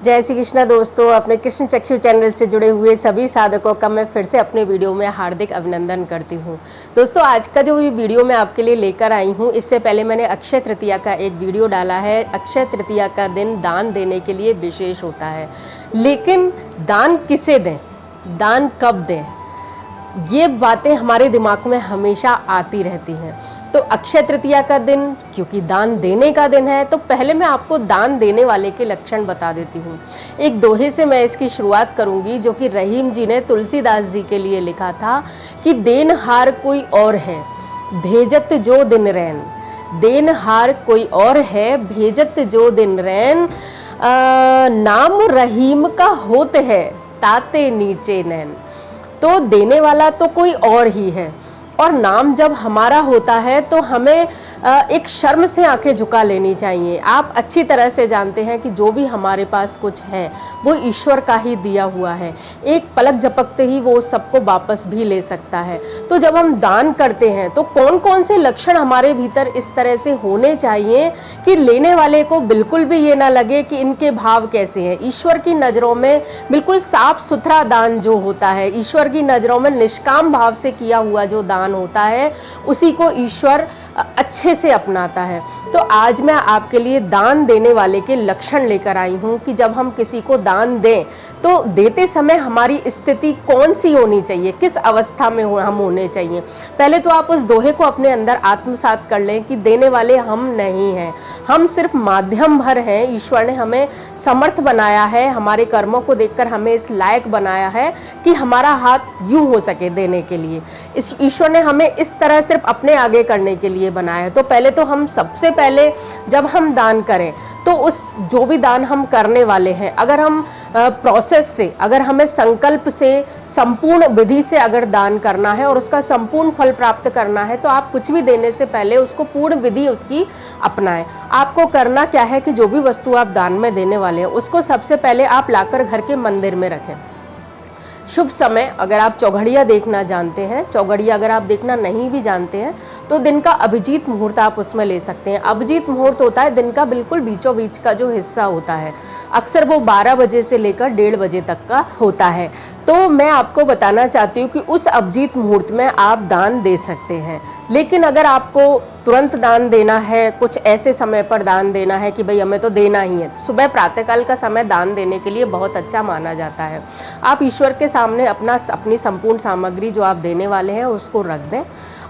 जय श्री कृष्णा दोस्तों, अपने कृष्ण चक्षु चैनल से जुड़े हुए सभी साधकों का मैं फिर से अपने वीडियो में हार्दिक अभिनंदन करती हूँ। दोस्तों, आज का जो वीडियो मैं आपके लिए लेकर आई हूँ, इससे पहले मैंने अक्षय तृतीया का एक वीडियो डाला है। अक्षय तृतीया का दिन दान देने के लिए विशेष होता है, लेकिन दान किसे दें, दान कब दें, ये बातें हमारे दिमाग में हमेशा आती रहती हैं। तो अक्षय तृतीया का दिन क्योंकि दान देने का दिन है, तो पहले मैं आपको दान देने वाले के लक्षण बता देती हूँ। एक दोहे से मैं इसकी शुरुआत करूँगी, जो कि रहीम जी ने तुलसीदास जी के लिए लिखा था कि देनहार कोई और है, भेजत जो दिन रैन। देनहार कोई और है, भेजत जो दिन रैन। नाम रहीम का होत है, ताते नीचे नैन। तो देने वाला तो कोई और ही है, और नाम जब हमारा होता है तो हमें एक शर्म से आंखें झुका लेनी चाहिए। आप अच्छी तरह से जानते हैं कि जो भी हमारे पास कुछ है वो ईश्वर का ही दिया हुआ है। एक पलक झपकते ही वो सबको वापस भी ले सकता है। तो जब हम दान करते हैं तो कौन कौन से लक्षण हमारे भीतर इस तरह से होने चाहिए कि लेने वाले को बिल्कुल भी ये ना लगे कि इनके भाव कैसे हैं। ईश्वर की नज़रों में बिल्कुल साफ सुथरा दान जो होता है, ईश्वर की नज़रों में निष्काम भाव से किया हुआ जो दान होता है, उसी को ईश्वर अच्छे से अपनाता है। तो आज मैं आपके लिए दान देने वाले के लक्षण लेकर आई हूँ कि जब हम किसी को दान दें तो देते समय हमारी स्थिति कौन सी होनी चाहिए, किस अवस्था में हम होने चाहिए। पहले तो आप उस दोहे को अपने अंदर आत्मसात कर लें कि देने वाले हम नहीं हैं, हम सिर्फ माध्यम भर हैं। ईश्वर ने हमें समर्थ बनाया है, हमारे कर्मों को देखकर हमें इस लायक बनाया है कि हमारा हाथ यूं हो सके देने के लिए। इस ईश्वर ने हमें इस तरह सिर्फ अपने आगे करने के लिए बनाया है। तो पहले तो हम सबसे पहले जब हम दान करें तो उस जो भी दान हम करने वाले हैं, अगर हम प्रोसेस से, अगर हमें संकल्प से, संपूर्ण विधि से अगर दान करना है और उसका संपूर्ण फल प्राप्त करना है, तो आप कुछ भी देने से पहले उसको पूर्ण विधि उसकी अपनाएं। आपको करना क्या है कि जो भी वस्तु आप दान में देने वाले हैं उसको सबसे पहले आप लाकर घर के मंदिर में रखें। शुभ समय, अगर आप चौघड़िया देखना जानते हैं, चौघड़िया अगर आप देखना नहीं भी जानते हैं, तो दिन का अभिजीत मुहूर्त आप उसमें ले सकते हैं। अभिजीत मुहूर्त होता है दिन का बिल्कुल बीचों बीच का जो हिस्सा होता है, अक्सर वो 12 बजे से लेकर 1:30 बजे तक का होता है। तो मैं आपको बताना चाहती हूँ कि उस अभिजीत मुहूर्त में आप दान दे सकते हैं। लेकिन अगर आपको तुरंत दान देना है, कुछ ऐसे समय पर दान देना है कि भाई हमें तो देना ही है, तो सुबह प्रातःकाल का समय दान देने के लिए बहुत अच्छा माना जाता है। आप ईश्वर के सामने अपनी संपूर्ण सामग्री जो आप देने वाले हैं उसको रख दें।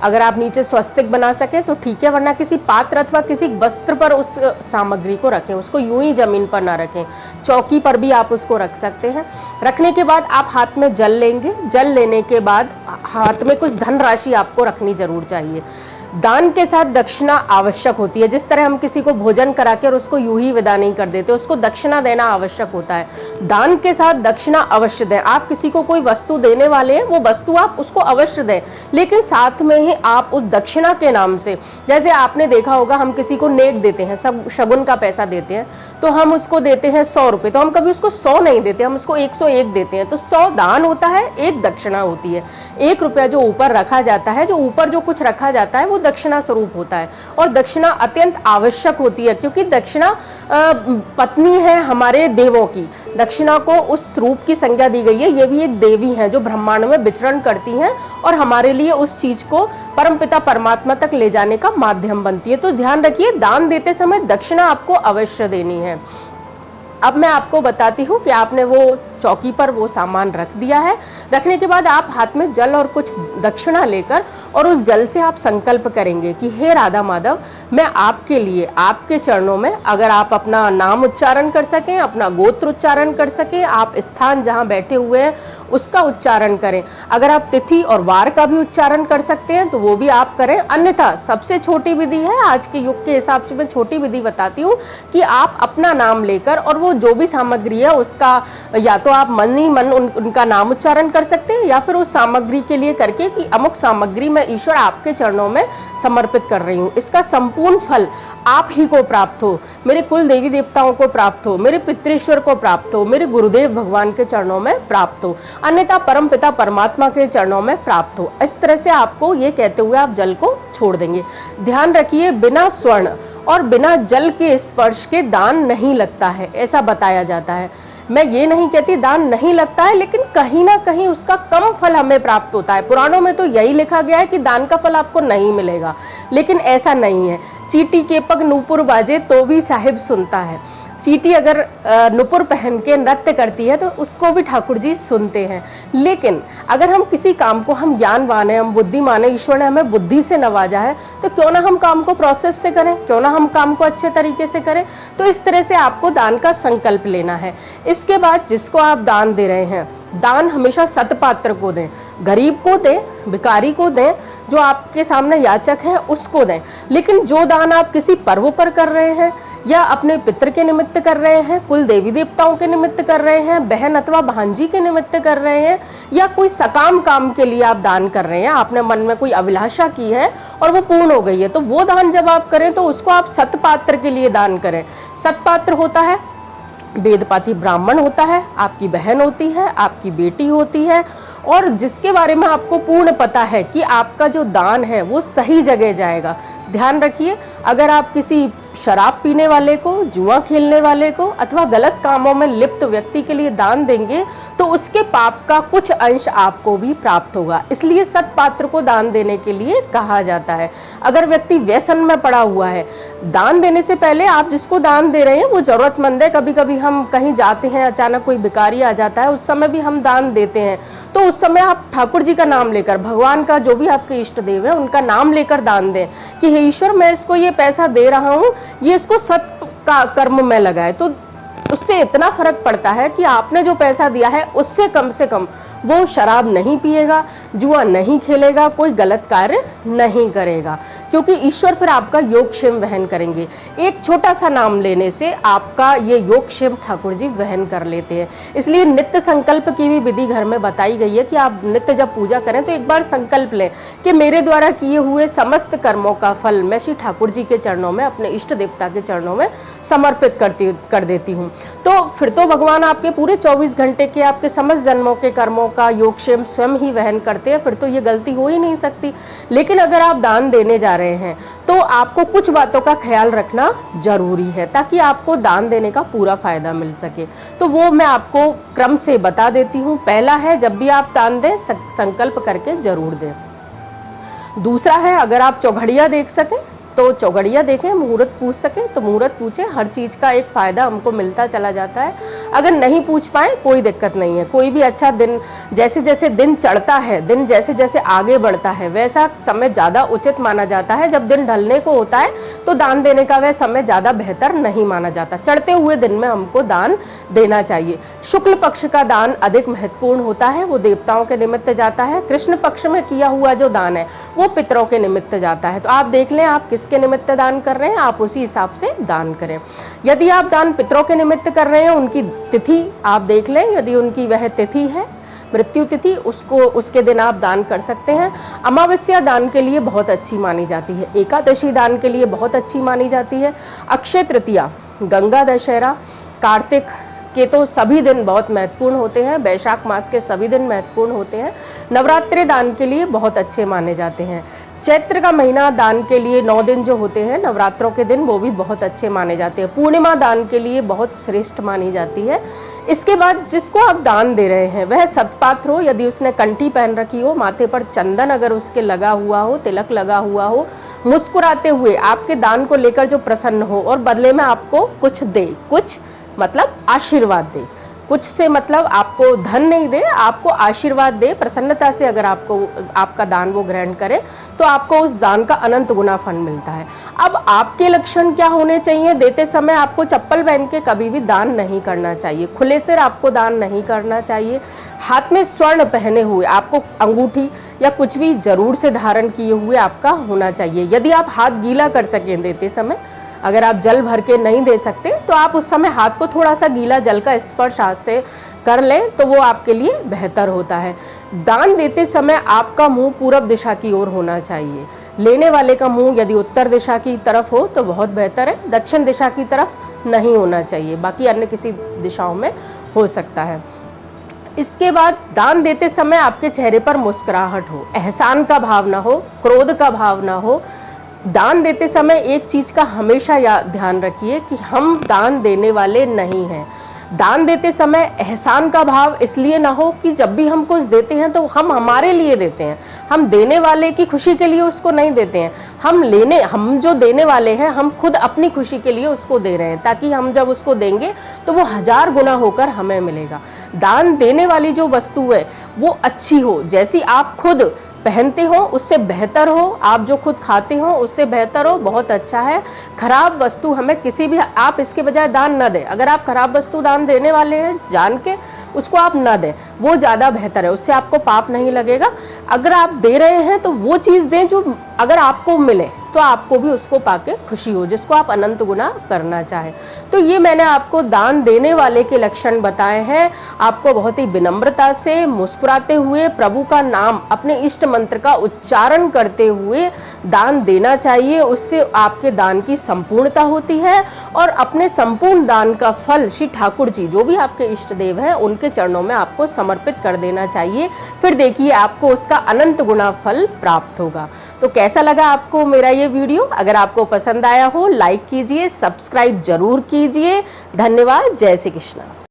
अगर आप नीचे स्वस्तिक बना सकें तो ठीक है, वरना किसी पात्र अथवा किसी वस्त्र पर उस सामग्री को रखें, उसको यूं ही जमीन पर ना रखें, चौकी पर भी आप उसको रख सकते हैं। रखने के बाद आप हाथ में जल लेंगे। जल लेने के बाद हाथ में कुछ धनराशि आपको रखनी जरूर चाहिए। दान के साथ दक्षिणा आवश्यक होती है। जिस तरह हम किसी को भोजन कराकर उसको यूं ही विदा नहीं कर देते, उसको दक्षिणा देना आवश्यक होता है। दान के साथ दक्षिणा अवश्य दें। आप किसी को कोई वस्तु देने वाले हैं, वो वस्तु आप उसको अवश्य दें, लेकिन साथ में ही आप उस दक्षिणा के नाम से, जैसे आपने देखा होगा हम किसी को नेक देते हैं, सब शगुन का पैसा देते हैं, तो हम उसको देते हैं 100 रुपये, तो हम कभी उसको 100 नहीं देते, हम उसको 101 देते हैं। तो 100 दान होता है, 1 दक्षिणा होती है। 1 रुपया जो ऊपर रखा जाता है, जो ऊपर जो कुछ रखा जाता है, वो दक्षिणा स्वरूप होता है। और दक्षिणा अत्यंत आवश्यक होती है, क्योंकि दक्षिणा पत्नी है हमारे देवों की। दक्षिणा को उस रूप की संज्ञा दी गई है। ये भी एक देवी है जो ब्रह्मांड में विचरण करती हैं और हमारे लिए उस चीज को परमपिता परमात्मा तक ले जाने का माध्यम बनती है। तो ध्यान रखिए, दान देते समय दक्षिणा आपको अवश्य देनी है। अब मैं आपको बताती हूँ कि आपने वो चौकी पर वो सामान रख दिया है। रखने के बाद आप हाथ में जल और कुछ दक्षिणा लेकर और उस जल से आप संकल्प करेंगे कि हे राधा माधव, मैं आपके लिए, आपके चरणों में, अगर आप अपना नाम उच्चारण कर सकें, अपना गोत्र उच्चारण कर सकें, आप स्थान जहाँ बैठे हुए हैं उसका उच्चारण करें। अगर आप तिथि और वार का भी उच्चारण कर सकते हैं तो वो भी आप करें। अन्यथा सबसे छोटी विधि है, आज के युग के हिसाब से मैं छोटी विधि बताती हूँ, कि आप अपना नाम लेकर और वो जो भी सामग्री है उसका, या तो आप मन ही मन उनका नाम उच्चारण कर सकते हैं, या फिर उस सामग्री के लिए करके कि अमुक सामग्री मैं ईश्वर आपके चरणों में समर्पित कर रही हूँ, इसका संपूर्ण फल आप ही को प्राप्त हो, मेरे कुल देवी देवताओं को प्राप्त हो, मेरे पितृश्वर को प्राप्त हो, मेरे गुरुदेव भगवान के चरणों में प्राप्त हो, अन्यथा परम पिता परमात्मा के चरणों में प्राप्त हो। इस तरह से आपको ये कहते हुए आप जल को छोड़ देंगे। ध्यान रखिए, बिना स्वर्ण और बिना जल के स्पर्श के दान नहीं लगता है, ऐसा बताया जाता है। मैं ये नहीं कहती दान नहीं लगता है, लेकिन कहीं ना कहीं उसका कम फल हमें प्राप्त होता है। पुराणों में तो यही लिखा गया है कि दान का फल आपको नहीं मिलेगा, लेकिन ऐसा नहीं है। चींटी के पग नूपुर बाजे तो भी साहिब सुनता है। चींटी अगर नुपुर पहन के नृत्य करती है तो उसको भी ठाकुर जी सुनते हैं। लेकिन अगर हम किसी काम को हम ज्ञानवान है, हम बुद्धिमान है, ईश्वर ने हमें बुद्धि से नवाजा है, तो क्यों ना हम काम को प्रोसेस से करें, क्यों ना हम काम को अच्छे तरीके से करें। तो इस तरह से आपको दान का संकल्प लेना है। इसके बाद जिसको आप दान दे रहे हैं, दान हमेशा सतपात्र को दें, गरीब को दें, भिखारी को दें, जो आपके सामने याचक है उसको दें। लेकिन जो दान आप किसी पर्व पर कर रहे हैं या अपने पितृ के निमित्त कर रहे हैं, कुल देवी देवताओं के निमित्त कर रहे हैं, बहन अथवा भांजी के निमित्त कर रहे हैं, या कोई सकाम काम के लिए आप दान कर रहे हैं, आपने मन में कोई अभिलाषा की है और वो पूर्ण हो गई है, तो वो दान जब आप करें तो उसको आप सतपात्र के लिए दान करें। सतपात्र होता है वेदपाती ब्राह्मण होता है, आपकी बहन होती है, आपकी बेटी होती है, और जिसके बारे में आपको पूर्ण पता है कि आपका जो दान है वो सही जगह जाएगा। ध्यान रखिए, अगर आप किसी शराब पीने वाले को, जुआ खेलने वाले को अथवा गलत कामों में लिप्त व्यक्ति के लिए दान देंगे तो उसके पाप का कुछ अंश आपको भी प्राप्त होगा। इसलिए सतपात्र को दान देने के लिए कहा जाता है। अगर व्यक्ति व्यसन में पड़ा हुआ है, दान देने से पहले आप जिसको दान दे रहे हैं वो जरूरतमंद है। कभी कभी हम कहीं जाते हैं, अचानक कोई भिखारी आ जाता है, उस समय भी हम दान देते हैं, तो उस समय आप ठाकुर जी का नाम लेकर, भगवान का जो भी आपके इष्ट देव है उनका नाम लेकर दान दें कि हे ईश्वर, मैं इसको ये पैसा दे रहा हूँ, ये इसको सत का कर्म में लगाए। तो उससे इतना फर्क पड़ता है कि आपने जो पैसा दिया है उससे कम से कम वो शराब नहीं पिएगा, जुआ नहीं खेलेगा, कोई गलत कार्य नहीं करेगा, क्योंकि ईश्वर फिर आपका योगक्षेम वहन करेंगे। एक छोटा सा नाम लेने से आपका ये योगक्षेम ठाकुर जी वहन कर लेते हैं। इसलिए नित्य संकल्प की भी विधि घर में बताई गई है कि आप नित्य जब पूजा करें तो एक बार संकल्प लें कि मेरे द्वारा किए हुए समस्त कर्मों का फल मैं श्री ठाकुर जी के चरणों में, अपने इष्ट देवता के चरणों में समर्पित कर देती हूँ। तो फिर तो भगवान आपके पूरे 24 घंटे के, आपके समस्त जन्मों के कर्मों का योगक्षेम स्वयं ही वहन करते हैं, फिर तो ये गलती हो ही नहीं सकती। लेकिन अगर आप दान देने जा रहे हैं तो आपको कुछ बातों का ख्याल रखना जरूरी है ताकि आपको दान देने का पूरा फायदा मिल सके। तो वो मैं आपको क्रम से बता देती हूँ। पहला है, जब भी आप दान दें संकल्प करके जरूर दें। दूसरा है, अगर आप चौघड़िया देख सकें तो चौघड़िया देखें, मुहूर्त पूछ सकें तो मुहूर्त पूछें। हर चीज़ का एक फ़ायदा हमको मिलता चला जाता है। अगर नहीं पूछ पाए कोई दिक्कत नहीं है, कोई भी अच्छा दिन, जैसे जैसे दिन चढ़ता है, दिन जैसे जैसे आगे बढ़ता है, वैसा समय ज़्यादा उचित माना जाता है। जब दिन ढलने को होता है तो दान देने का वह समय ज़्यादा बेहतर नहीं माना जाता। चढ़ते हुए दिन में हमको दान देना चाहिए। शुक्ल पक्ष का दान अधिक महत्वपूर्ण होता है, वो देवताओं के निमित्त जाता है। कृष्ण पक्ष में किया हुआ जो दान है वो पितरों के निमित्त जाता है। तो आप देख लें आप किसके निमित्त दान कर रहे हैं, आप उसी हिसाब से दान करें। यदि आप दान पितरों के निमित्त कर रहे हैं, उनकी तिथि आप देख लें, यदि उनकी वह तिथि है मृत्यु तिथि, उसके दिन आप दान कर सकते हैं। अमावस्या दान के लिए बहुत अच्छी मानी जाती है, एकादशी दान के लिए बहुत अच्छी मानी जाती है, अक्षय तृतीया, गंगा दशहरा, कार्तिक के तो सभी दिन बहुत महत्वपूर्ण होते हैं, वैशाख मास के सभी दिन महत्वपूर्ण होते हैं। नवरात्रि दान के लिए बहुत अच्छे माने जाते हैं। चैत्र का महीना दान के लिए 9 दिन जो होते हैं नवरात्रों के दिन, वो भी बहुत अच्छे माने जाते हैं। पूर्णिमा दान के लिए बहुत श्रेष्ठ मानी जाती है। इसके बाद जिसको आप दान दे रहे हैं वह सतपात्र हो, यदि उसने कंठी पहन रखी हो, माथे पर चंदन अगर उसके लगा हुआ हो, तिलक लगा हुआ हो, मुस्कुराते हुए आपके दान को लेकर जो प्रसन्न हो और बदले में आपको कुछ दे, कुछ मतलब आशीर्वाद दे, कुछ से मतलब आपको धन नहीं दे, आपको आशीर्वाद दे, प्रसन्नता से अगर आपका दान वो ग्रहण करे तो आपको उस दान का अनंत गुना फल मिलता है। अब आपके लक्षण क्या होने चाहिए? देते समय आपको चप्पल पहन के कभी भी दान नहीं करना चाहिए, खुले सिर आपको दान नहीं करना चाहिए, हाथ में स्वर्ण पहने हुए, आपको अंगूठी या कुछ भी जरूर से धारण किए हुए आपका होना चाहिए। यदि आप हाथ गीला कर सकें देते समय, अगर आप जल भर के नहीं दे सकते तो आप उस समय हाथ को थोड़ा सा गीला जल का स्पर्श हाथ से कर लें तो वो आपके लिए बेहतर होता है। दान देते समय आपका मुंह पूरब दिशा की ओर होना चाहिए। लेने वाले का मुंह यदि उत्तर दिशा की तरफ हो तो बहुत बेहतर है, दक्षिण दिशा की तरफ नहीं होना चाहिए, बाकी अन्य किसी दिशाओं में हो सकता है। इसके बाद दान देते समय आपके चेहरे पर मुस्कुराहट हो, एहसान का भाव ना हो, क्रोध का भाव ना हो, दान देते समय एक चीज़ का हमेशा ध्यान रखिए कि हम दान देने वाले नहीं हैं। दान देते समय एहसान का भाव इसलिए ना हो कि जब भी हम कुछ देते हैं तो हम हमारे लिए देते हैं, हम देने वाले की खुशी के लिए उसको नहीं देते हैं। हम जो देने वाले हैं हम खुद अपनी खुशी के लिए उसको दे रहे हैं, ताकि हम जब उसको देंगे तो वो 1000 गुना होकर हमें मिलेगा। दान देने वाली जो वस्तु है वो अच्छी हो, जैसी आप खुद पहनते हो उससे बेहतर हो, आप जो खुद खाते हो उससे बेहतर हो, बहुत अच्छा है। खराब वस्तु हमें किसी भी, आप इसके बजाय दान न दें। अगर आप खराब वस्तु दान देने वाले हैं जान के, उसको आप न दें, वो ज़्यादा बेहतर है, उससे आपको पाप नहीं लगेगा। अगर आप दे रहे हैं तो वो चीज़ दें जो अगर आपको मिले तो आपको भी उसको पाके खुशी हो, जिसको आप अनंत गुना करना चाहें। तो ये मैंने आपको दान देने वाले के लक्षण बताए हैं। आपको बहुत ही विनम्रता से मुस्कुराते हुए प्रभु का नाम, अपने इष्ट मंत्र का उच्चारण करते हुए दान देना चाहिए। उससे आपके दान की संपूर्णता होती है और अपने संपूर्ण दान का फल श्री ठाकुर जी, जो भी आपके इष्ट देव हैं, उनके चरणों में आपको समर्पित कर देना चाहिए। फिर देखिए आपको उसका अनंत गुना फल प्राप्त होगा। तो कैसा लगा आपको मेरा ये वीडियो? अगर आपको पसंद आया हो लाइक कीजिए, सब्सक्राइब जरूर कीजिए। धन्यवाद। जय श्री कृष्ण।